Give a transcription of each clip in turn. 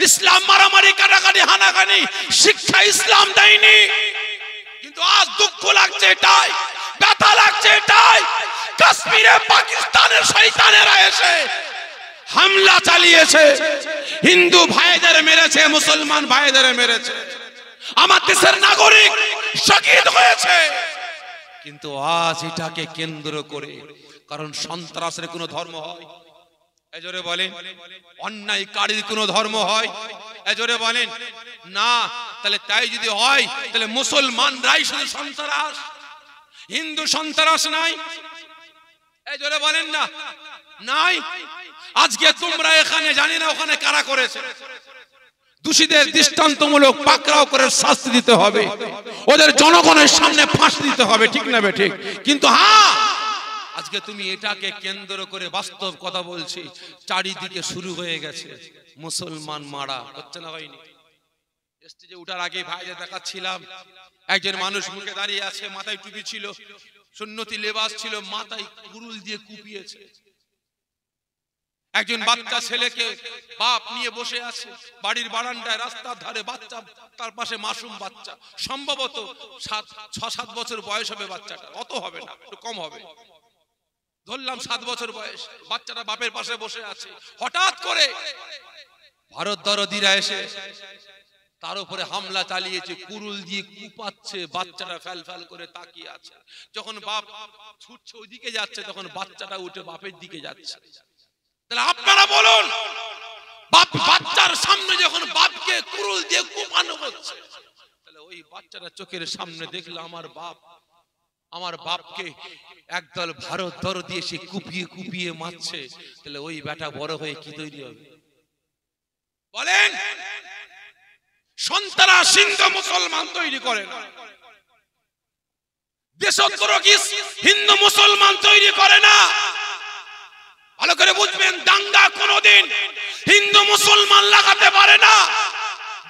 ইসলাম মারামারি কাটাকাটি হানাহানি শিক্ষা ইসলাম দেয়নি। কিন্তু আজ দুঃখ লাগছে এটাই, ব্যথা লাগছে এটাই, কাশ্মীরে পাকিস্তানের শয়তানেরা এসে হামলা চালিয়েছে, হিন্দু ভাইদের মেরেছে, মুসলমান ভাইদের মেরেছে, আমার দেশের নাগরিক শহীদ হয়েছে। কিন্তু আজ এটাকে কেন্দ্র করে, কারণ সন্ত্রাসের কোনো ধর্ম হয়? এজোরে বলেন। অন্যায়কারীর কোনো ধর্ম হয়? এজোরে বলেন না। তাহলে তাই যদি হয়, তাহলে মুসলমানরাই শুধু সন্ত্রাস, হিন্দু সন্ত্রাস নাই? এজোরে বলেন না, নাই। আজকে তোমরা এখানে, জানি না ওখানে কারা করেছে, দোষীদের দৃষ্টান্তমূলক পাকড়াও করে শাস্তি দিতে হবে, ওদের জনগণের সামনে ফাঁসি দিতে হবে, ঠিক না বে ঠিক? কিন্তু হ্যাঁ, আজকে তুমি এটাকে কেন্দ্র করে, বাস্তব কথা বলছি, চারিদিকে শুরু হয়ে গেছে মুসলমান মারা। হচ্ছে না হয়নি? স্টেজে উঠার আগে ভাইদের দেখাচ্ছিলাম, একজন মানুষ মুখে দাঁড়িয়ে আছে, মাথায় টুপি ছিল, সুন্নতি লেবাস ছিল, মাথায় কুরুল দিয়ে কুপিয়েছে। একজন বাচ্চা ছেলেকে বাপ নিয়ে বসে আছে বাড়ির বারান্দায়, রাস্তার ধারে, বাচ্চা তার পাশে মাসুম বাচ্চা, সম্ভবত 6-7 বছর বয়স হবে বাচ্চাটা, অত হবে না, একটু কম হবে, ধরলাম 7 বছর বয়স। বাচ্চাটা বাপের পাশে বসে আছে, হঠাৎ করে ভারত দরদিরা এসে তার উপরে হামলা চালিয়েছে, কুরুল দিয়ে কুপাচ্ছে, বাচ্চাটা ফ্যাল ফ্যাল করে তাকিয়ে আছে। যখন বাপ ছুটছে ওইদিকে যাচ্ছে, তখন বাচ্চাটা উঠে বাপের দিকে যাচ্ছে। তাহলে আপনারা বলুন, বাচ্চার সামনে যখন বাপকে কুরুল দিয়ে কুপানো হচ্ছে, তাহলে ওই বাচ্চাটা চোখের সামনে দেখলো আমার বাপকে একদল ভারত দরদি এসে কুপিয়ে কুপিয়ে মারছে, তাহলে ওই বেটা বড় হয়ে কি তৈরি হবে বলেন? সন্ত্রাস হিন্দু মুসলমান তৈরি করে না, দেশদ্রোহী হিন্দু মুসলমান তৈরি করে না। ভালো করে বুঝবেন, দাঙ্গা কোনোদিন হিন্দু মুসলমান লাগাতে পারে না,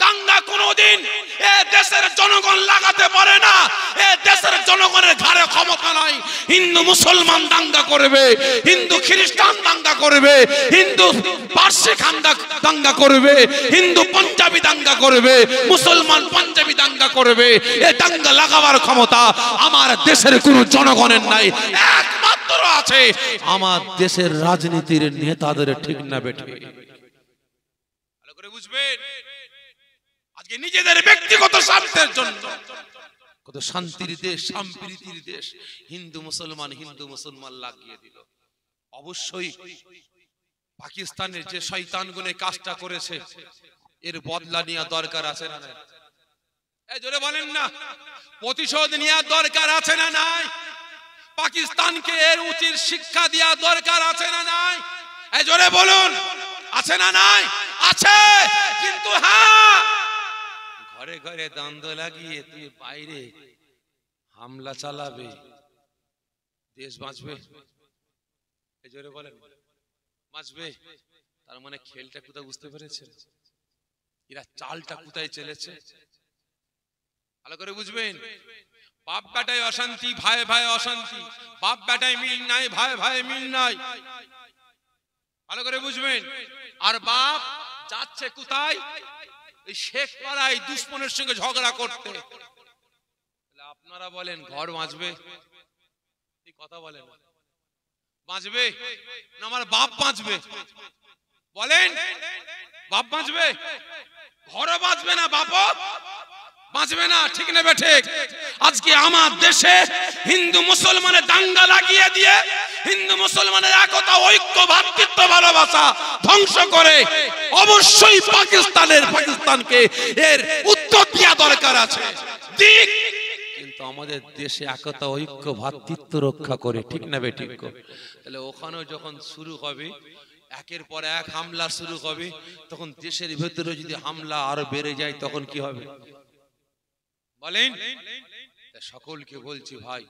দাঙ্গা কোনোদিন এ দেশের জনগণ লাগাতে পারে না। এ দেশের জনগণের ঘাড়ে ক্ষমতা নাই। হিন্দু মুসলমান দাঙ্গা করবে, হিন্দু খ্রিস্টান দাঙ্গা করবে, হিন্দু পার্সি দাঙ্গা করবে, হিন্দু পাঞ্জাবি দাঙ্গা করবে, মুসলমান পাঞ্জাবি দাঙ্গা করবে। এ দাঙ্গা লাগাবার ক্ষমতা আমার দেশের কোনো জনগণের নাই, একমাত্র আছে আমার দেশের রাজনীতির নেতাদের, ঠিক না বেঠে? ভালো করে বুঝবেন, আজকে নিজেদের ব্যক্তিগত স্বার্থের জন্য কত শান্তির দেশ, সম্প্রীতির দেশ, হিন্দু মুসলমান লাগিয়ে দিল। অবশ্যই পাকিস্তানের যে শয়তানগুলো কাজটা করেছে, এর বদলা নেওয়া দরকার আছে না নাই? এই জোরে বলেন না, প্রতিশোধ নেওয়া দরকার আছে না নাই? পাকিস্তানকে এর উচিত শিক্ষা দেওয়া দরকার আছে না নাই? এই জোরে বলুন, আছে না নাই? আছে। কিন্তু হ্যাঁ, ঘরে ঘরে দ্বন্দ্ব লাগিয়ে তুই বাইরে হামলা চালাবে, দেশ বাঁচবে? এই জোরে বলেন, বাঁচবে? তার মানে খেলটা কোথায় বুঝতে পেরেছেন? এরা চালটা কোথায় চলেছে? ভালো করে বুঝবেন, বাপ বেটায় অশান্তি, ভাই ভাই অশান্তি, বাপ বেটায় মিল নাই, ভাই ভাই মিল নাই। ভালো করে বুঝবেন। আর বাপ যাচ্ছে কোথায়? এই শেখ পাড়ায় দুশ্মনের সঙ্গে ঝগড়া করতে। আপনারা বলেন ঘর বাঁচবে? এই কথা বলেন, বাঁচবে না আমার বাপ বাঁচবে? বলেন, বাপ বাঁচবে? ঘরও বাঁচবে না, বাপও বাঁচবে না, ঠিক না বেঠিক? আজকে আমার দেশে হিন্দু মুসলমানের দাঙ্গা লাগিয়ে দিয়ে হিন্দু মুসলমানের একতা, ঐক্য, ভ্রাতৃত্ব, ভালোবাসা ধ্বংস করে অবশ্যই পাকিস্তানকে এর উত্তর দেওয়া দরকার আছে, দিক। কিন্তু আমাদের দেশে একতা, ঐক্য, ভ্রাতৃত্ব রক্ষা করে, ঠিক না বেঠিক? তাহলে ওখানেও যখন শুরু হবে, একের পর এক হামলা শুরু হবে, তখন দেশের ভেতরে যদি হামলা আরো বেড়ে যায়, তখন কি হবে বলেন? সকলকে বলছি, ভাই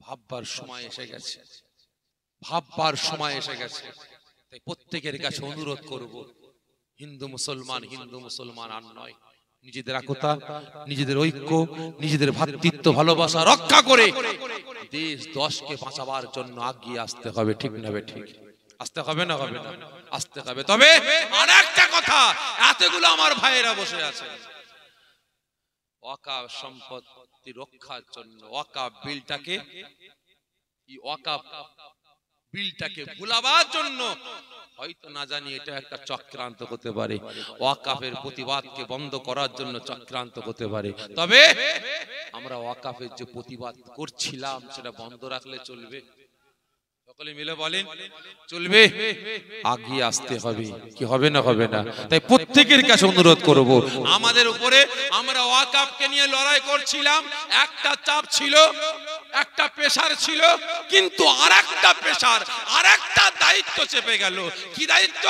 ভাববার সময় এসে গেছে, ভাববার সময় এসে গেছে। তাই প্রত্যেকের কাছে অনুরোধ করব, হিন্দু মুসলমান আর নয়, নিজেদের একতা, নিজেদের ঐক্য, নিজেদের ভ্রাতৃত্ব ভালোবাসা রক্ষা করে দেশ দশকে বাঁচাবার জন্য আগিয়ে আসতে হবে, ঠিক না? ঠিক আসতে হবে না? হবে না, আসতে হবে। তবে আর একটা কথা কথা, এতগুলো আমার ভাইয়েরা বসে আছে। ওয়াকাফ সম্পত্তি রক্ষার জন্য ওয়াকাফ বিলটাকে ভুলাবার জন্য হয়তো না জানি এটা একটা চক্রান্ত হতে পারে, ওয়াকাফের প্রতিবাদকে বন্ধ করার জন্য চক্রান্ত হতে পারে। তবে আমরা ওয়াকাফের যে প্রতিবাদ করছিলাম সেটা বন্ধ রাখলে চলবে? সকলে মিলে বলেন চলবে? আগিয়ে আসতে হবে, কি হবে না হবে না? তাই প্রত্যেকের কাছে অনুরোধ করব, আমাদের উপরে আমরা ওয়াকাফকে নিয়ে লড়াই করছিলাম, একটা চাপ ছিল, একটা প্রেসার ছিল, কিন্তু আরেকটা প্রেসার, আরেকটা দায়িত্ব চেপে গেল। কি দায়িত্ব?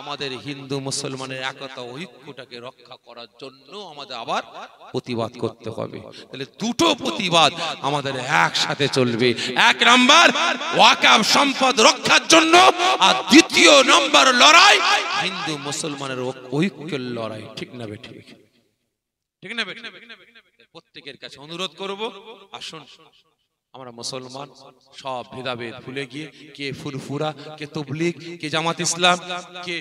আমাদের হিন্দু মুসলমানের একতা ঐক্যটাকে রক্ষা করার জন্য আমাদের আবার প্রতিবাদ করতে হবে। তাহলে দুটো প্রতিবাদ আমাদের একসাথে চলবে। এক নাম্বার ওয়াকাফ সম্পদ রক্ষার জন্য, আর দ্বিতীয় নাম্বার লড়াই হিন্দু মুসলমানের ঐক্যের লড়াই। ঠিক না বে ঠিক? ঠিক না বে? প্রত্যেকের কাছে অনুরোধ করব, আসুন আমরা মুসলমান সব ভেদাভেদ ভুলে গিয়ে, কে ফুরফুরা, কে তবলিগ, কে জামাত ইসলাম, কে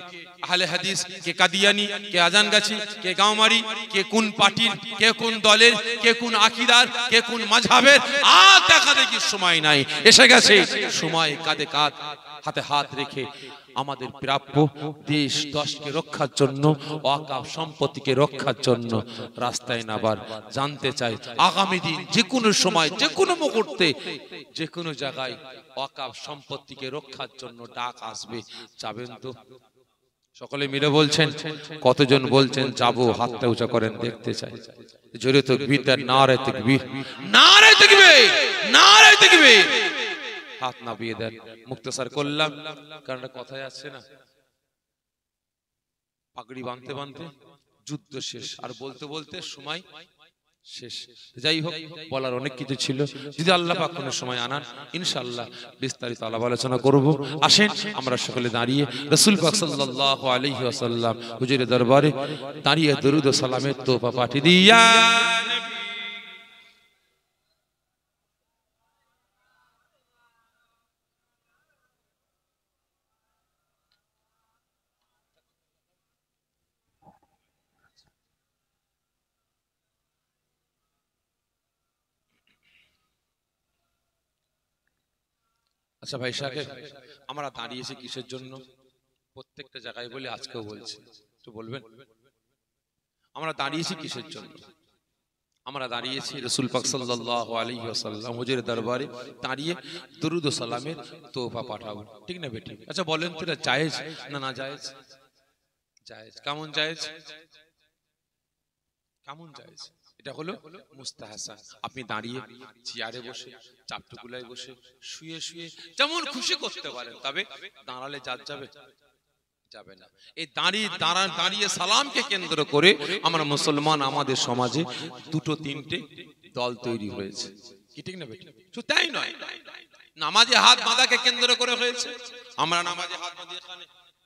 আহলে হাদিস, কে কাদিয়ানি, কে আজানগাছি, কে গাঁওমারি, কে কোন পার্টির, কে কোন দলের, কে কোন আকীদার, কে কোন মাযহাবের, আর দেখা দেখি সময় নাই। এসে গেছে সময়, কাঁধে কাঁধ, হাতে হাত রেখে আমাদের প্রাপ্য দেশ দশকে রক্ষার জন্য, ওয়াকাফ সম্পত্তিকে রক্ষার জন্য রাস্তায় নাবার। জানতে চাই আগামী দিন যে কোনো সময়, যে কোনো মুহূর্তে, যে কোনো জায়গায় ওয়াকাফ সম্পত্তিকে রক্ষার জন্য ডাক আসবে। যাবেন তো? সকলে মিলে বলছেন? কতজন বলছেন যাবো? হাতটা উঁচা করেন, দেখতে চাই। জোরে তাকবীর দেন, নারে তাকবীর, নারে তাকবীর, নারে তাকবীর। হাত নামিয়ে দেন। মুক্তসার করলাম, কারণ কথায় আসছে না, পাগড়ি বাঁধতে বাঁধতে যুদ্ধ শেষ, আর বলতে বলতে সময় শেষ। যাই হোক, বলার অনেক কিছু ছিল, যদি আল্লাহ পাক কোনো সময় আনান ইনশাআল্লাহ বিস্তারিত আলাপ আলোচনা করব। আসেন আমরা সকলে দাঁড়িয়ে রাসূল পাক সাল্লাল্লাহু আলাইহি ওয়াসাল্লাম হুজুরের দরবারে দাঁড়িয়ে দরুদ ও সালামের তোফা পাঠিয়ে দিয়া। আচ্ছা ভাই সাহেব, আমরা দাঁড়িয়েছি কিসের জন্য? প্রত্যেকটা জায়গায় বলে, আজকেও বলছি, একটু বলবেন আমরা দাঁড়িয়েছি কিসের জন্য? আমরা দাঁড়িয়েছি রাসূল পাক সাল্লাল্লাহু আলাইহি ওয়াসাল্লাম হুজুরের দরবারে দাঁড়িয়ে দরুদ ও সালামের তোফা পাঠাবো। ঠিক না বেটি? আচ্ছা বলেন তো, এটা জায়েজ না না জায়েজ? জায়েজ। কেমন জায়েজ? কেমন জায়েজ? এটা হলো মুস্তাহাসান। আপনি দাঁড়িয়ে, চেয়ারে বসে, চাপটুকুলায় বসে, শুয়ে শুয়ে যেমন খুশি করতে পারেন, তবে দাঁড়ালে জাত যাবে? যাবে না। এই দাঁড়িয়ে সালামকে কেন্দ্র করে আমরা মুসলমান, আমাদের সমাজে দুটো তিনটে দল তৈরি হয়েছে। কি ঠিক না বেটি? শুধু তাই নয়, নামাজে হাত বাঁধাকে কেন্দ্র করে হয়েছে। আমরা নামাজে হাত বাঁধি, এখানে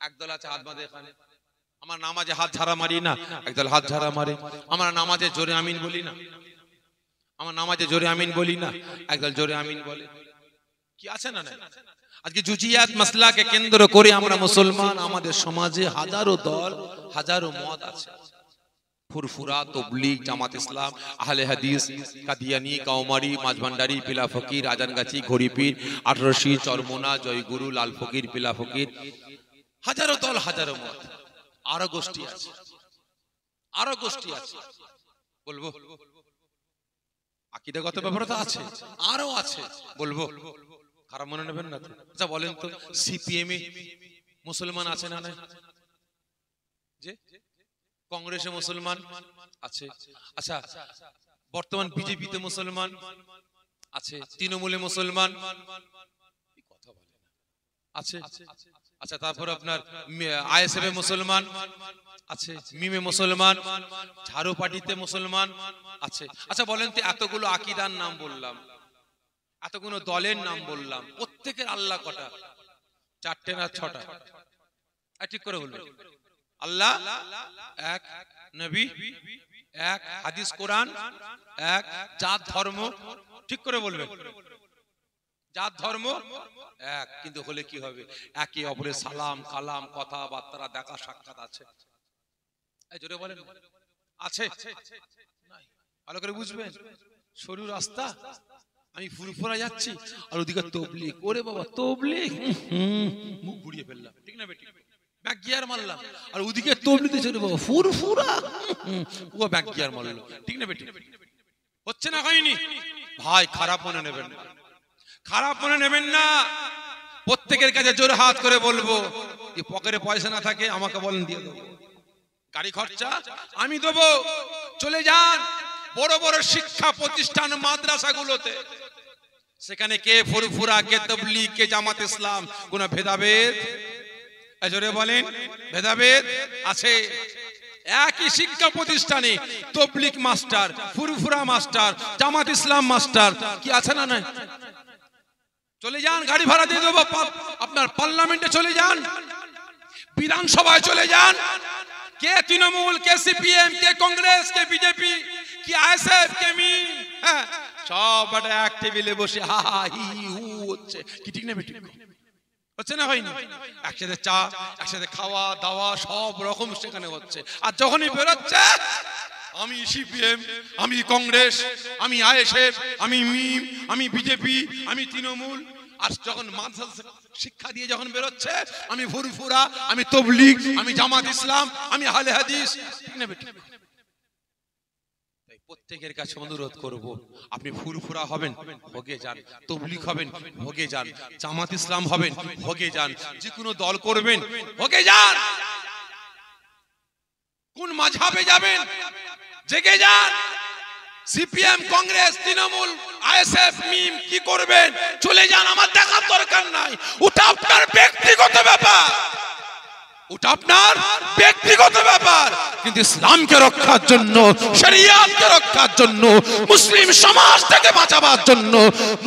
একদল আছে হাত বাঁধে, এখানে আমরা নামাজে হাত ঝাড়া মারি না, একদল হাত ঝাড়া মারে। আমরা নামাজে জোরে আমিন বলি না, আমরা নামাজে জোরে আমিন বলি না, একদল জোরে আমিন বলে। কি আছে না? আজকে জুজিয়াত মাসলাকে কেন্দ্র করে আমরা মুসলমান, আমাদের সমাজে হাজারো দল, হাজারো মত আছে। ফুরফুরা, তবলিগ, জামাত ইসলাম, আহলে হাদিস, কাদিয়ানি, গাওমারি, মাঝভান্ডারি, পিলা ফকির, আজানগাছি, ঘড়িপীর, 18 চরমোনা, জয়গুরু, লাল ফকির, পিলা ফকির, হাজারো দল, হাজারো মত। আরো গোষ্ঠী আছে, আরো গোষ্ঠী আছে। বলবো আকীদাগত ব্যাপার তো আছে, আরো আছে, বলবো? খারাপ মনে নেবেন না তো? আচ্ছা বলেন তো, সিপিএম এ মুসলমান আছে না নাই? যে কংগ্রেসে মুসলমান আছে। আচ্ছা বর্তমান বিজেপিতে মুসলমান আছে, তৃণমূলে মুসলমান কথা বলে না আছে। আচ্ছা তারপর আপনার আইএসএফ এ মুসলমান আছে, মিমে মুসলমান, ঝাড়ু পার্টিতে মুসলমান আছে। আচ্ছা বলেন তো, এতগুলো আকীদার নাম বললাম, এতগুলো দলের নাম বললাম, প্রত্যেকের আল্লাহ কটা? 4টে না 6টা? ঠিক করে বলবেন। আল্লাহ এক, নবী এক, হাদিস কোরআন এক, জাত ধর্ম, ঠিক করে বলবেন। জাত ধর্ম এক, কিন্তু হলে কি হবে? একে অপরের সালাম কালাম কথাবার্তা দেখা সাক্ষাৎ আছে? এই জোরে বলেন আছে? নাই। ভালো করে বুঝবেন, সরু রাস্তা, আমি ফুরফুরা যাচ্ছি আর ওদিকে তবলিগ, ওরে বাবা তবলিগ, মুখ ঘুরিয়ে ফেললাম, ঠিক না বেটি? ব্যাক গিয়ার মারলাম আর ওদিকে তবলিগ দিচ্ছে, রে বাবা ফুরফুরা, ও ব্যাক গিয়ার মারলো, ঠিক না বেটি? হচ্ছে না হয়নি? ভাই খারাপ মনে নেবেন না, খারাপ মনে নেবেন না। প্রত্যেকের কাছে জোর হাত করে বলবো, যে পকেটে পয়সা না থাকে আমাকে বলেন, দিয়ে দেবো। গাড়ি খরচা আমি দেবো। চলে যান বড় বড় শিক্ষা প্রতিষ্ঠান মাদ্রাসাগুলোতে, সেখানে কে ফুরফুরা, কে তাবলীগ, কে জামাত ইসলাম, কোন ভেদাভেদ জোরে বলেন ভেদাভেদ আছে? একই শিক্ষা প্রতিষ্ঠানে তাবলীগ মাস্টার, ফুরফুরা মাস্টার, জামাত ইসলাম মাস্টার, কি আছে না? নাই। চলে যান, গাড়ি ভাড়া দিয়ে দেবো, আপনার পার্লামেন্টে চলে যান, বিধানসভায় চলে যান, কে তৃণমূল, কে সিপিএম, কে কংগ্রেস, কে বিজেপি, কি আইএসএফ, কে মিম, হ্যাঁ সব একটা এক টেবিলে বসে হা হা হি হু হচ্ছে, কি ঠিক না বেটি? হচ্ছে না হয়নি? একসাথে চা, একসাথে খাওয়া দাওয়া সব রকম সেখানে হচ্ছে। আর যখনই বেরোচ্ছে, আমি সিপিএম, আমি কংগ্রেস, আমি আইএসএফ, আমি মিম, আমি বিজেপি, আমি তৃণমূল। আর যখন মাদ্রাসা শিক্ষা দিয়ে যখন বেরোচ্ছে, আমি ফুরফুরা, আমি তাবলীগ, আমি জামাত ইসলাম, আমি আহলে হাদিস, ঠিক না বেটি? তাই প্রত্যেকের কাছে অনুরোধ করব, আপনি ফুরফুরা হবেন, ভোগে যান, তাবলীগ হবেন, ভোগে যান, জামাত ইসলাম হবেন, ভোগে যান, যে কোনো দল করবেন, ভোগে যান। কোন মাযহাবে যাবেন, জেগে যান। সিপিএম, কংগ্রেস, তৃণমূল, আইএসএফ, মিম কি করবেন, চলে যান, আমার দেখার দরকার নাই। ওটা আপনার ব্যক্তিগত ব্যাপার, ওটা আপনার ব্যক্তিগত ব্যাপার। কিন্তু ইসলামকে রক্ষার জন্য, শরিয়াতকে রক্ষার জন্য, মুসলিম সমাজ থেকে বাঁচাবার জন্য,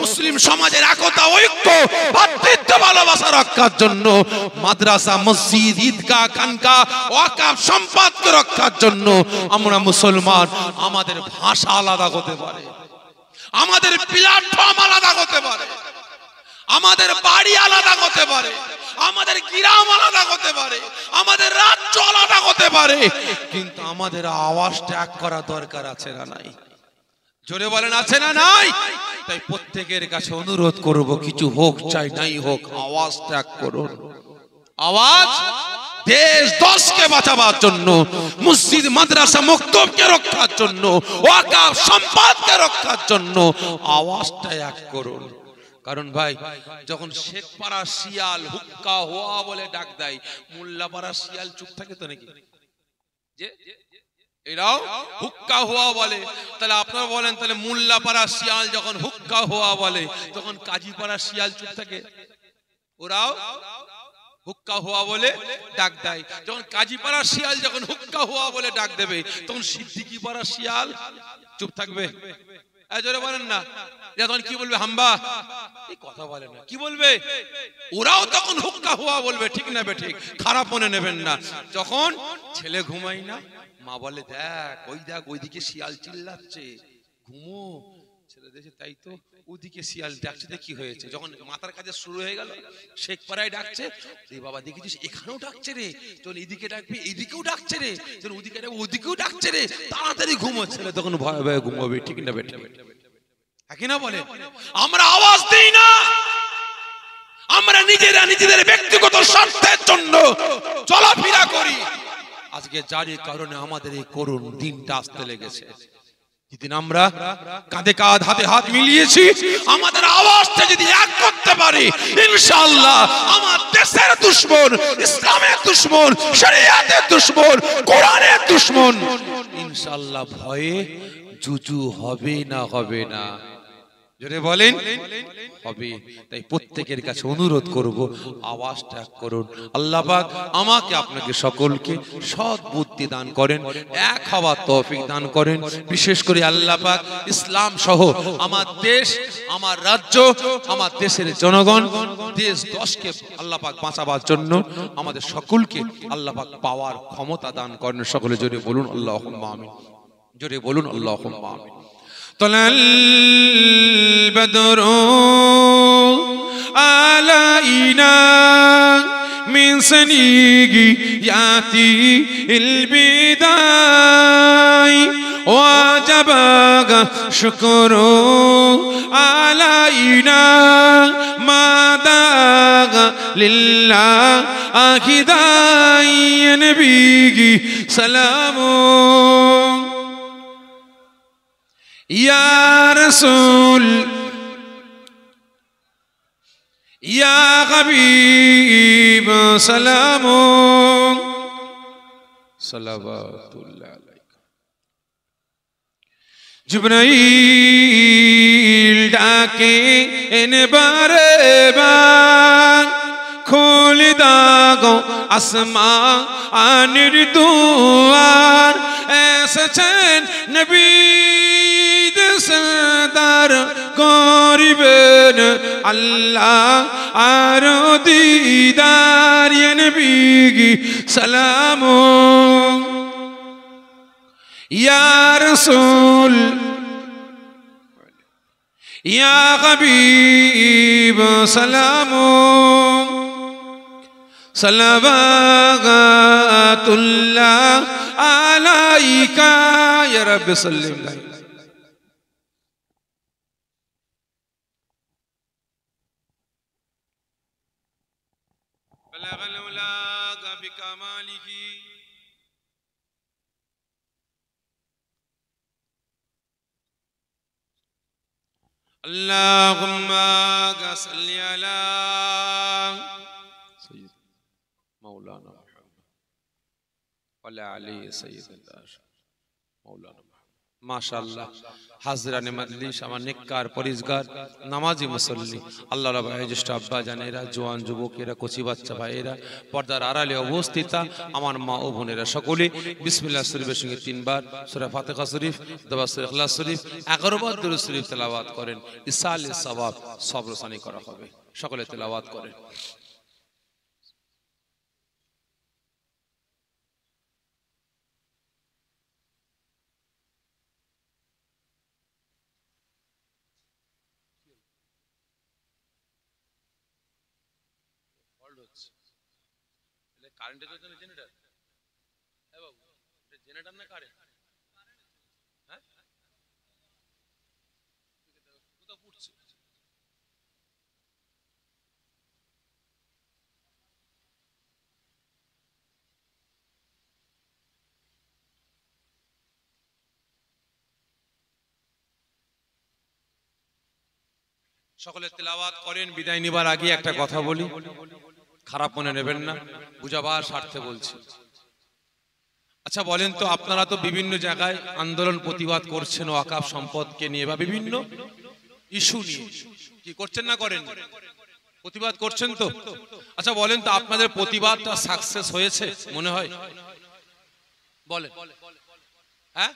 মুসলিম সমাজের একতা, ঐক্য, ভ্রাতৃত্ব, ভালোবাসা রক্ষার জন্য, মাদ্রাসা, মসজিদ, ঈদগাহ, খানকা, ওয়াকফ সম্পদকে রক্ষার জন্য আমরা মুসলমান। আমাদের ভাষা আলাদা হতে পারে, আমাদের প্ল্যাটফর্ম আলাদা হতে পারে, আমাদের বাড়ি আলাদা হতে পারে, আমাদের গ্রাম আলাদা হতে পারে, আমাদের রাজ্য আলাদা হতে পারে, কিন্তু আমাদের আওয়াজ ত্যাগ করা দরকার আছে না নাই? জোরে বলেন আছে না নাই? তাই প্রত্যেকের কাছে অনুরোধ করব, কিছু হোক চাই নাই হোক, আওয়াজ ত্যাগ করুন। আওয়াজ দেশ দশকে বাঁচাবার জন্য, মসজিদ মাদ্রাসা মক্তবকে রক্ষার জন্য, ওয়াকফ সম্পদকে রক্ষার জন্য আওয়াজটা এক করুন। কারণ ভাই, যখন শেখপাড়া শিয়াল হুক্কা হোয়া বলে ডাক দেয়, মোল্লাপাড়া শিয়াল চুপ থাকে তো নাকি? যে এরাও হুক্কা হোয়া বলে, তাহলে আপনারা বলেন, তাহলে মোল্লাপাড়া শিয়াল যখন হুক্কা হোয়া বলে, তখন কাজীপাড়া শিয়াল চুপ থাকে? ওরাও হুক্কা হোয়া বলে ডাক দেয়। যখন কাজীপাড়া শিয়াল যখন হুক্কা হোয়া বলে ডাক দেবে, তখন সিদ্দিকীপাড়া শিয়াল চুপ থাকবে? জোরে বলেন না। তখন কি বলবে? হাম্বা, এই কথা বলে না, কি বলবে? ওরাও তখন হুক্কা হুয়া বলবে, ঠিক না বে ঠিক? খারাপ মনে নেবেন না। যখন ছেলে ঘুমাই না, মা বলে, দেখ ওইদিকে শিয়াল চিল্লাচ্ছে, ঘুমো। ছেলে দেখে, তাই তো, ওদিকে শিয়াল ডাকছে, কি হয়েছে? যখন মাথার কাছে শুরু হয়ে গেল, শেখপাড়ায় ডাকছে, রে বাবা দেখেছিস এখানেও ডাকছে রে, চল এদিকে ডাকবি, এদিকেও ডাকছে রে, চল ওদিকে ডাকবি, ওদিকেও ডাকছে রে, তাড়াতাড়ি ঘুমো। ছেলে তখন ভয়ে ভয়ে ঘুমাবে, ঠিক না বেটা? কি না বলে? আমরা আওয়াজ দেই না, আমরা নিজেরা নিজেদের ব্যক্তিগত স্বার্থের জন্য চলাফেরা করি। আজকে যারই কারণে আমাদের এই করুণ দিনটা আসতে লেগেছে। যেদিন আমরা কাঁধে কাঁধ, হাতে হাত মিলিয়েছি, আমাদের আওয়াজটা যদি এক করতে পারি, ইনশাআল্লাহ আমার দেশের দুশমন, ইসলামের দুশমন, শরিয়াতের দুশমন, কোরআনের দুশমন ইনশাআল্লাহ ভয়ে জুজু হবে না, হবে না। জোরে বলেন হবে। তাই প্রত্যেকের কাছে অনুরোধ করব, আওয়াজটা করুন। আল্লাহ পাক আমাকে আপনাকে সকলকে সৎ বুদ্ধি দান করেন, এক হওয়ার তৌফিক দান করেন। বিশেষ করে আল্লাহ পাক ইসলাম সহ আমার দেশ, আমার রাজ্য, আমার দেশের জনগণ, দেশ দশকে আল্লাহ পাক বাঁচাবার জন্য আমাদের সকলকে আল্লাহ পাক পাওয়ার ক্ষমতা দান করেন। সকলে জোরে বলুন আল্লাহুম্মা আমিন, জোরে বলুন আল্লাহুম্মা আমিন। طلع البدر علينا من سنيات البداي وجب شكر علينا ما داغ لله أخداي نبي سلام يا رسول يا حبيب سلام صلوات الله عليك جبرائيل ডাকে এনে বারে বার খুলে দাও আসমানের দুয়ার এসেছেন নবী সরদার করিবেন আল্লাহ আর দিদার ইয়া নবী সালাম ইয়া রাসূল ইয়া হাবিব সালাম সালাওয়াতুল্লাহ আলাইকা ইয়া রাব্বি সাল্লিম بلغ الأولاغ بكماله اللهم صل على سيد مولانا محمد وعلى آله سيدنا مولانا মাশাআল্লাহ হাজরানে মজলিস আমার নেককার পরিজগার নামাজি মুসল্লি আল্লাহর রাব্বায় জ্যেষ্ঠ আব্বা জানেরা জওয়ান যুবকেরা কচি বাচ্চা ভাইয়েরা পর্দার আড়ালে অবস্থিত আমার মা ও বোনেরা সকলে বিসমিল্লাহ শরীফের সঙ্গে তিনবার সূরা ফাতিহা শরীফ দোয়া সূরা ইখলাস শরীফ 11 বার দুরূদ শরীফ তেলাওয়াত করেন ইসালে সওয়াব সবরসানি করা হবে সকলে তেলাওয়াত করেন কারেন্টের জন্য জেনারেটর এ বাবু এটা জেনারেটর না কারেন্ট হ্যাঁ কোথা ফুটছে সকলে তেলাওয়াত করেন বিদায় নিবার আগে একটা কথা বলি খারাপ মনে নেবেন না বুঝাবার স্বার্থে বলছি আচ্ছা বলেন তো আপনারা তো বিভিন্ন জায়গায় আন্দোলন প্রতিবাদ করছেন ওয়াকফ সম্পদকে নিয়ে বা বিভিন্ন ইস্যু নিয়ে কি করছেন না করেন প্রতিবাদ করছেন তো আচ্ছা বলেন তো আপনাদের প্রতিবাদটা সাকসেস হয়েছে মনে হয় বলেন হ্যাঁ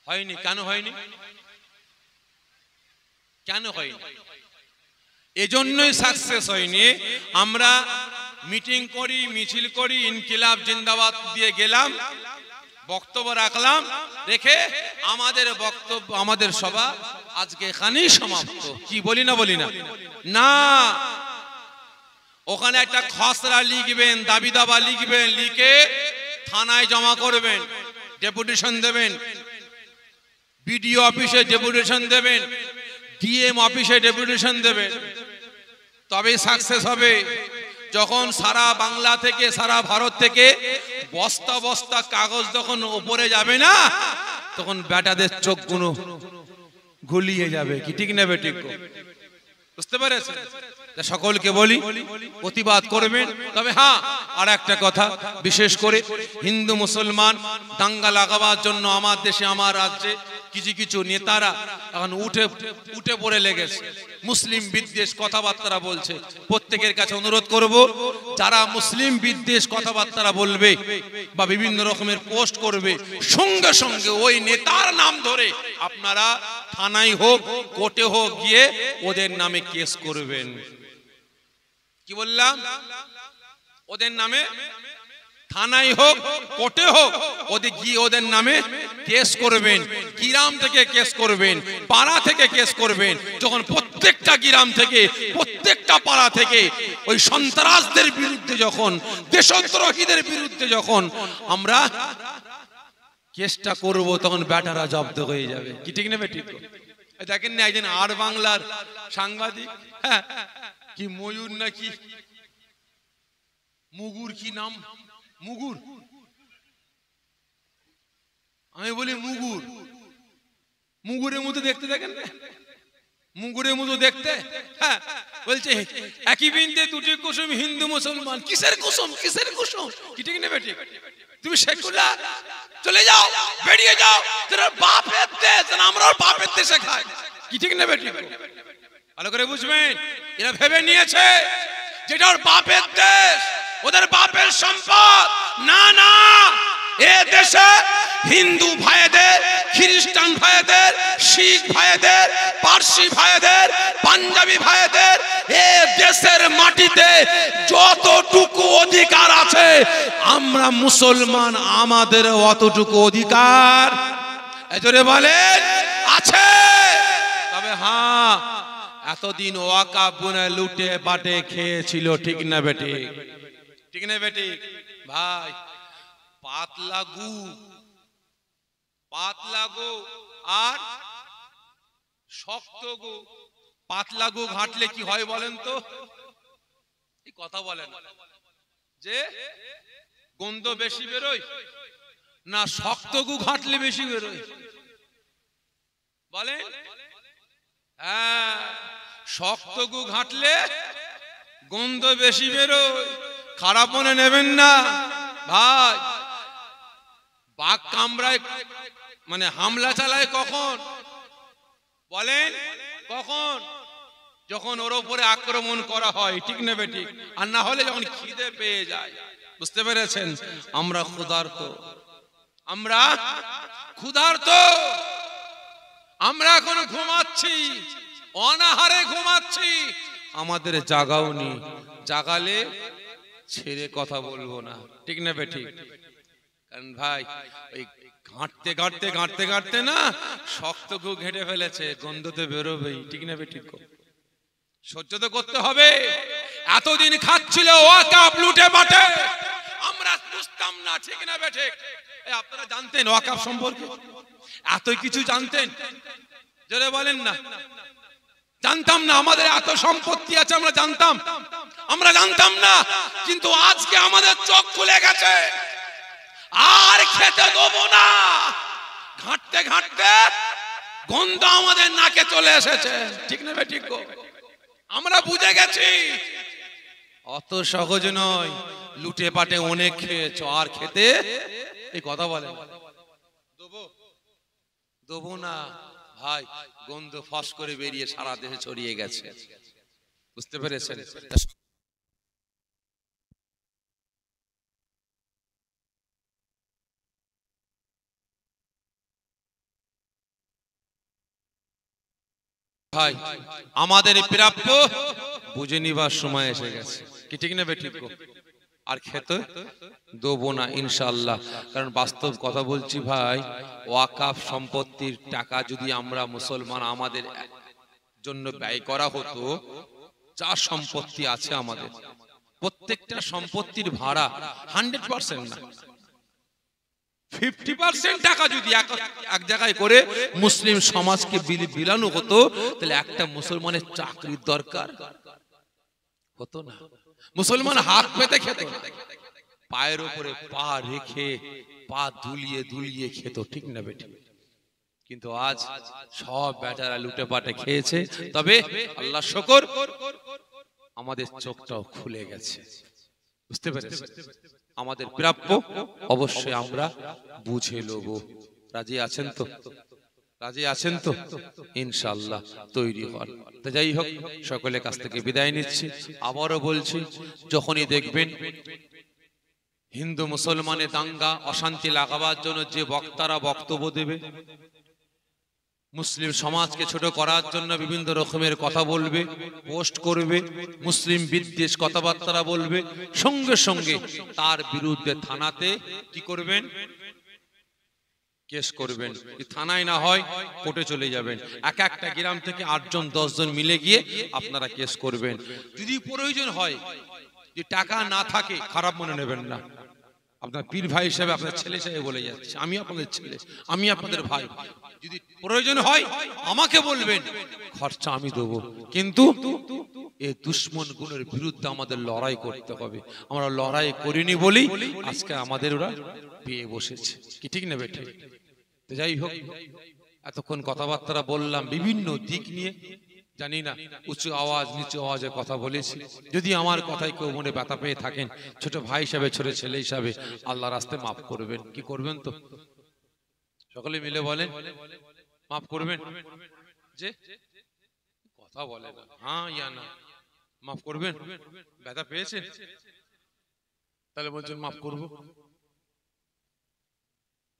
হয়নি কেন হয়নি কেন হয়নি এজন্যই সাকসেস হয়নি আমরা মিটিং করি মিছিল করি ইনকিলাব জিন্দাবাদ দিয়ে গেলাম বক্তব্য রাখলাম রেখে আমাদের বক্তব্য আমাদের সভা আজকে এখানেই সমাপ্ত কি বলি না না ওখানে একটা খসড়া লিখবেন দাবি দাবা লিখবেন লিখে থানায় জমা করবেন ডেপুটেশন দেবেন বিডিও অফিসে ডেপুটেশন দেবেন ডিএম অফিসে ডেপুটেশন দেবেন তবে সাকসেস হবে যখন সারা বাংলা থেকে সারা ভারত থেকে বস্তা বস্তা কাগজ যখন উপরে যাবে না তখন বেটাদের চোখগুলো গুলিয়ে যাবে কি ঠিক না বেঠিক বুঝতে পেরেছেন সকলকে বলি প্রতিবাদ করবেন তবে হ্যাঁ আর একটা কথা বিশেষ করে হিন্দু মুসলমান দাঙ্গা লাগাবার জন্য আমার দেশে আমার রাজ্যে কিছু কিছু নেতারা এখন উঠে পড়ে লেগেছে মুসলিম বিদ্বেষ কথাবার্তা বলছে প্রত্যেকের কাছে অনুরোধ করব যারা মুসলিম বিদ্বেষ কথাবার্তা বলবে বা বিভিন্ন রকমের পোস্ট করবে সঙ্গে সঙ্গে ওই নেতার নাম ধরে আপনারা থানায় হোক কোর্টে হোক গিয়ে ওদের নামে কেস করবেন কি বললাম ওদের নামে থানায় হোক কোর্টে হোক ওদের গিয়ে ওদের নামে কেস করবেন, গ্রাম থেকে কেস করবেন, পাড়া থেকে কেস করবেন। যখন প্রত্যেকটা গ্রাম থেকে প্রত্যেকটা পাড়া থেকে ওই সন্ত্রাসদের বিরুদ্ধে, যখন দেশদ্রোহীদের বিরুদ্ধে যখন আমরা কেসটা করব, তখন ব্যাটারা জব্দ হয়ে যাবে। কি ঠিক নেবে? ঠিক। দেখেন না একজন আর বাংলার সাংবাদিক, হ্যাঁ কি ময়ূর নাকি মুগুর, কি নাম মুগুর, আমি বলি মুগুর, মুগুরের মতো দেখতে, দেখেন মুগুরের মতো দেখতে, হ্যাঁ বলছে একই বিন্দে দুটি কুসুম, হিন্দু মুসলমান। কিসের কুসুম, কিসের কুসুম? কি ঠিক নেবে? ঠিক। তুমি সেকুলার, চলে যাও, বেরিয়ে যাও, তোর বাপের দেশ, আমরাও বাপের দেশে খাই। কি ঠিক নেবে? ঠিক। ভালো করে বুঝবেন, এরা ভেবে নিয়েছে যেটা ওর বাপের দেশ, ওদের বাপের সম্পদ। না না, এ দেশে হিন্দু ভাইদের, খ্রিস্টান ভাইদের, শিখ ভাইদের, পার্সি ভাইদের, পাঞ্জাবি ভাইদের এ দেশের মাটিতে যতটুকু অধিকার আছে, আমরা মুসলমান আমাদের অতটুকু অধিকার এজরে বলেন আছে। তবে হ্যাঁ, এতদিন ওয়াকাফ গুনে লুটে পাটে খেয়েছিল। ঠিক না বেটি? ঠিক না বেটি? ভাই পাতলা গু আর শক্ত গু, পাতলা গু ঘাটলে কি হয় বলেন তো? এই কথা বলেন যে গন্ধ বেশি বেরোয় না শক্ত গু ঘাটলে বেশি বেরোয় বলেন? হ্যাঁ, শক্ত গু ঘাটলে গন্ধ বেশি বেরোয়। খারাপ মনে নেবেন না ভাই। বাঘ কামড়ায় মানে হামলা চালায় কখন বলেন? কখন? যখন ওর উপরে আক্রমণ করা হয়। ঠিক না বেঠিক? আর না হলে যখন খিদে পেয়ে যায়। বুঝতে পেরেছেন? আমরা ক্ষুধার্ত, আমরা ক্ষুধার্ত, আমরা এখন ঘুমাচ্ছি, অনাহারে ঘুমাচ্ছি, আমাদের জাগাও নি। জাগালে ছেড়ে কথা বলবো না। ঠিক না বেঠিক? কারণ ভাই ওই ঘাঁটতে ঘাঁটতে ঘাঁটতে ঘাঁটতে না শক্ত গু ঘেঁটে ফেলেছে, গন্ধতে বেরোবেই। ঠিক না বেঠিক? সহ্য তো করতে হবে। এতদিন খাচ্ছিল ওয়াকাফ লুটে পাটে, আমরা বুঝতাম না। ঠিক না বেঠিক? আপনারা জানতেন ওয়াকাফ সম্পর্কে? এতই কিছু জানতেন? জোরে বলেন না। জানতাম না। আমাদের এত সম্পত্তি আছে আমরা জানতাম? আমরা জানতাম না। কিন্তু আজকে আমাদের চোখ খুলে গেছে। আর খেতে দেবো না। ঘাঁটতে ঘাঁটতে গন্ধ আমাদের নাকে চলে এসেছে। ঠিক না বেঠিক? আমরা বুঝে গেছি অত সহজ নয়। লুটে পাটে অনেক খেয়েছ, আর খেতে এই কথা বলে দেবো না ভাই। গন্ধ ফস করে বেরিয়ে সারা দেশে ছড়িয়ে গেছে। বুঝতে পেরেছেন? ভাই আমাদের প্রাপ্য বুঝে নিবার সময় এসে গেছে। কি ঠিক না বেঠিক? আর খেতে দেবো না ইনশাআল্লাহ। কারণ বাস্তব কথা বলছি ভাই, ওয়াকাফ সম্পত্তির টাকা যদি আমরা মুসলমান আমাদের জন্য ব্যয় করা হতো, যা সম্পত্তি আছে আমাদের প্রত্যেকটা সম্পত্তির ভাড়া 100% না 50% টাকা যদি এক জায়গায় করে মুসলিম সমাজকে বিলানো হতো, তাহলে একটা মুসলমানের চাকরির দরকার হতো না। মুসলমান হাত পেতে খেত, পায়ের উপরে পা রেখে পা দুলিয়ে দুলিয়ে খেত। ঠিক না বেঠিক? কিন্তু আজ সব বেটারা লুটে পাটে খেয়েছে। তবে আল্লাহ শুকর, আমাদের চোখটাও খুলে গেছে। বুঝতে পেরেছেন? আমাদের প্রাপ্য অবশ্যই আমরা বুঝে নেব। রাজি আছেন তো? রাজি আছেন তো? ইনশাআল্লাহ তৈরি হন। তো যাই হোক, সকলের কাছ থেকে বিদায় নিচ্ছি। আবারও বলছি, যখনই দেখবেন হিন্দু মুসলমানের দাঙ্গা অশান্তি লাগাবার জন্য যে বক্তারা বক্তব্য দেবে, মুসলিম সমাজকে ছোট করার জন্য বিভিন্ন রকমের কথা বলবে, পোস্ট করবে, মুসলিম বিদ্বেষ কথাবার্তা বলবে, সঙ্গে সঙ্গে তার বিরুদ্ধে থানাতে কি করবেন? কেস করবেন। থানায় না হয় কোর্টে চলে যাবেন। একটা গ্রাম থেকে 8 জন 10 জন মিলে গিয়ে আপনারা কেস করবেন। যদি প্রয়োজন হয়, যে টাকা না থাকে, খারাপ মনে নেবেন না, আপনার পীর ভাই হিসেবে আপনার ছেলে হিসেবে বলে যাচ্ছে, আমি আপনাদের ছেলে, আমি আপনাদের ভাই, যদি প্রয়োজন হয় আমাকে বলবেন, খরচা আমি দেবো। কিন্তু এই দুশ্মন গুণের বিরুদ্ধে আমাদের লড়াই করতে হবে। আমরা লড়াই করিনি বলেই আজকে আমাদের ওরা পেয়ে বসেছে। কি ঠিক নেবে? ঠিক। যাই হোক, এতক্ষণ কথাবার্তা বললাম বিভিন্ন দিক নিয়ে, জানি না উঁচু আওয়াজ নিচু আওয়াজে কথা বলেছি। যদি আমার কথায় কেউ মনে ব্যথা পেয়ে থাকেন, ছোট ভাই হিসাবে, ছোট ছেলে হিসাবে আল্লাহর রাস্তায় মাফ করবেন। কি করবেন? তো সকলে মিলে বলেন, মাফ করবেন? যে কথা বলে না, হ্যাঁ ইয়া না, মাফ করবেন? ব্যথা পেয়েছেন? তাহলে বলছেন মাফ করবো।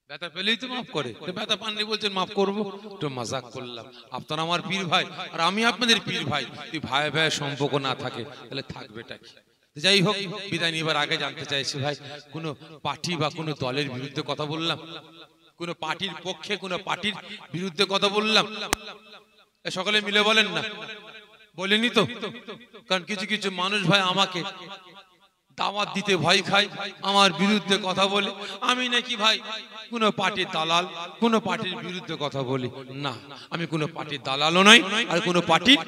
ব্যথা পেলেই তো মাফ করে, ব্যথা পাননি বলছেন মাফ করবো। তো মজাক করলাম, আপনারা আমার পীর ভাই আর আমি আপনাদের পীর ভাই। তুই ভাই ভাই সম্পর্ক না থাকে তাহলে থাকবেটা কি? যাই হোক, বিদায় নিবার আগে জানতে চাইছি ভাই, কোন পার্টি বা কোন দলের বিরুদ্ধে কথা বললাম? কোন পার্টির পক্ষে, কোন পার্টির বিরুদ্ধে কথা বললাম? সকলে মিলে বলেন না, বলেনি তো? কারণ কিছু কিছু মানুষ ভাই আমাকে দাওয়াত দিতে ভয় খায়, আমার বিরুদ্ধে কথা বলে আমি নাকি ভাই কোন পার্টির দালাল, কোন পার্টির বিরুদ্ধে কথা বলি না। আমি কোন পার্টির দালালও নই, আর কোন পার্টির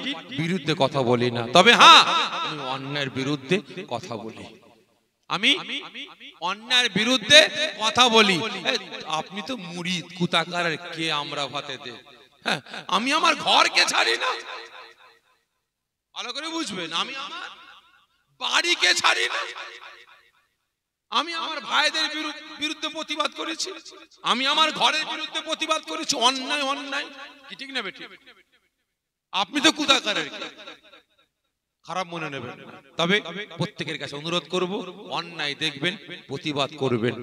বিরুদ্ধে কথা বলি না। তবে হ্যাঁ, আমি অন্যায়ের বিরুদ্ধে কথা বলি। আমি অন্যায়ের বিরুদ্ধে কথা বলি। আপনি তো মুরিদ কুতাকারের, কে আমরা ভাতে দে। হ্যাঁ, আমি আমার ঘরকে ছাড়ি না, ভালো করে বুঝবেন। আমি আমার বাড়িকে ছাড়ি না। আমি আমার ভাইদের বিরুদ্ধে প্রতিবাদ করেছি, আমি আমার ঘরের বিরুদ্ধে প্রতিবাদ করেছি। অন্যায় অন্যায়, কি ঠিক না বেঠিক? আপনি তো কুতাকারের, খারাপ মনে নেবেন না। তবে প্রত্যেকের কাছে অনুরোধ করব, অন্যায় দেখবেন, প্রতিবাদ করবেন।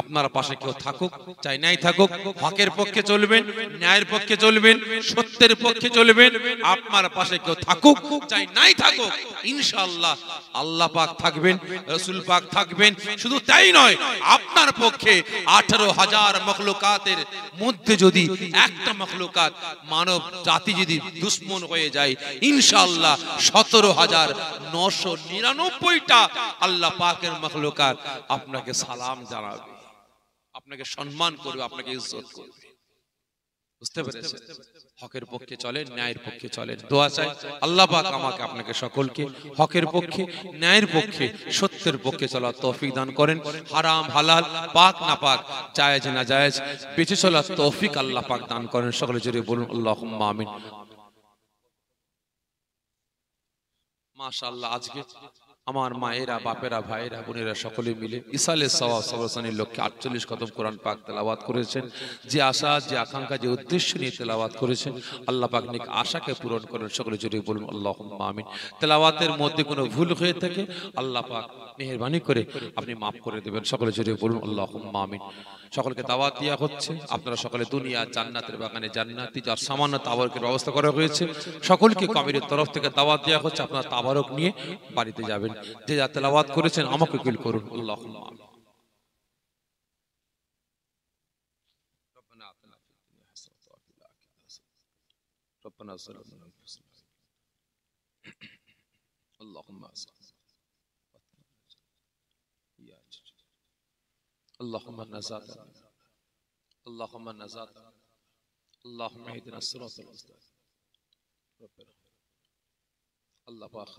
আপনার পাশে কেউ থাকুক চাই নাই থাকুক, হকের পক্ষে চলবেন, ন্যায়ের পক্ষে চলবেন, সত্যের পক্ষে চলবেন। আপনার পাশে কেউ থাকুক চাই নাই থাকুক, ইনশাআল্লাহ আল্লাহ পাক থাকবেন, রাসূল পাক থাকবেন। শুধু তাই নয়, আপনার পক্ষে 18,000 মখলুকাতের মধ্যে যদি একটা মখলুকাত মানব জাতি যদি দুশ্মন হয়ে যায়, ইনশাআল্লাহ 17,999টা আল্লাহ পাকের মখলুকাত আপনাকে সালাম জানাবে, আপনাকে সম্মান করবে, আপনাকে ইজ্জত করবে। বুঝতে পেরেছেন? হকের পক্ষে চলেন, ন্যায়ের পক্ষে চলেন। দোয়া চাই আল্লাহ পাক আমাকে আপনাকে সকলকে হকের পক্ষে, ন্যায়ের পক্ষে, সত্যের পক্ষে চলার তৌফিক দান করেন। হারাম হালাল, পাক না পাক, জায়েজ না জায়েজ বেঁচে চলার তৌফিক আল্লাহ পাক দান করেন। সকলে জোরে বলুন আল্লাহুম্মা আমিন। মাশাআল্লাহ, আজকে আমার মায়েরা, বাপেরা, ভাইয়েরা, বোনেরা সকলে মিলে ইসালে সওয়াব সবরসানির লক্ষ্যে 48 খতম কোরআন পাক তেলাওয়াত করেছেন। যে আশা, যে আকাঙ্ক্ষা, যে উদ্দেশ্য নিয়ে তেলাওয়াত করেছেন, আল্লাহ পাক নেক আশাকে পূরণ করেন। সকলে জোরে বলুন আল্লাহুম্মা আমিন। তেলাওয়াতের মধ্যে কোনো ভুল হয়ে থাকে আল্লাহ পাক মেহেরবানি করে আপনি মাফ করে দেবেন। সকলে জোরে বলুন আল্লাহুম্মা আমিন। সকলকে দাওয়াত দেওয়া হচ্ছে, আপনারা সকলে দুনিয়া জান্নাতের বাগানে জান্নাতি যার সামান্য তাবারকের ব্যবস্থা করা হয়েছে, সকলকে কমিটির তরফ থেকে দাওয়াত দেওয়া হচ্ছে। আপনারা তাবারক নিয়ে বাড়িতে যাবেন। যে যা তেলাওয়াত করেছেন আমাকে কবুল করুন আল্লাহুম্মা আমিন। ربنا ظلمنا انفسنا اللهم اللهم نزات اللهم نزات اللهم اهدنا الصراط المستقيم ربنا الله باخ